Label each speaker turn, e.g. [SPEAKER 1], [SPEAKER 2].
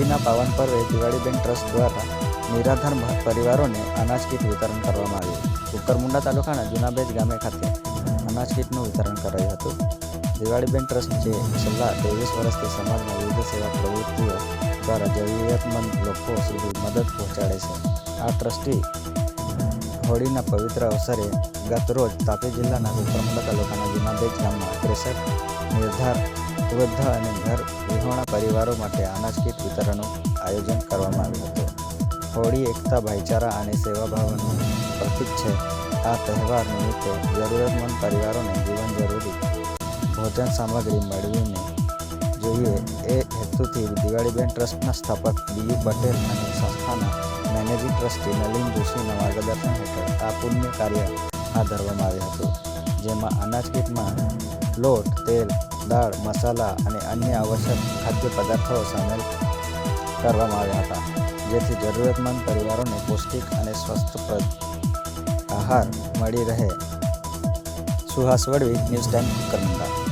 [SPEAKER 1] હોળીના પાવન પર્વે દિવાળીબેન ટ્રસ્ટ દ્વારા નિરાધાર પરિવારોને અનાજ કીટ વિતરણ કરવામાં આવ્યું. કુકરમુંડા તાલુકાના જૂનાબેજ ગામે ખાતે અનાજ કીટનું વિતરણ કરાયું હતું. દિવાળીબેન ટ્રસ્ટ જે છેલ્લા 23 વર્ષથી સમાજમાં વિવિધ સેવા પ્રવૃત્તિઓ દ્વારા જરૂરિયાતમંદ લોકો સુધી મદદ પહોંચાડે છે. આ ટ્રસ્ટી હોળીના પવિત્ર અવસરે ગત રોજ તાપી જિલ્લાના કુકરમુંડા તાલુકાના જૂનાબેજ ગામમાં 63 નિર્ધાર વૃદ્ધ અને ઘર વિહોણા પરિવારો માટે અનાજ કીટ વિતરણનું આયોજન કરવામાં આવ્યું હતું. હોળી એકતા, ભાઈચારા અને સેવાભાવનું પ્રતીક છે. આ તહેવાર નિમિત્તે જરૂરતમંદ પરિવારોને જીવન જરૂરી ભોજન સામગ્રી મળવીને જોઈએ એ હેતુથી દિવાળીબેન ટ્રસ્ટના સ્થાપક બીયુ પટેલ અને સંસ્થાના મેનેજિંગ ટ્રસ્ટી નલિન જોશીના માર્ગદર્શન હેઠળ આ પુણ્ય કાર્ય હાથ ધરવામાં આવ્યું હતું. જેમાં અનાજ કીટમાં લોટ, તેલ, દાળ, મસાલા અને અન્ય આવશ્યક ખાદ્ય પદાર્થો સામેલ કરવામાં આવ્યા હતા, જેથી જરૂરતમંદ પરિવારોને પૌષ્ટિક અને સ્વસ્થપ્રદ આહાર મળી રહે. Suhas Vadvi, news time, Kukarmunda.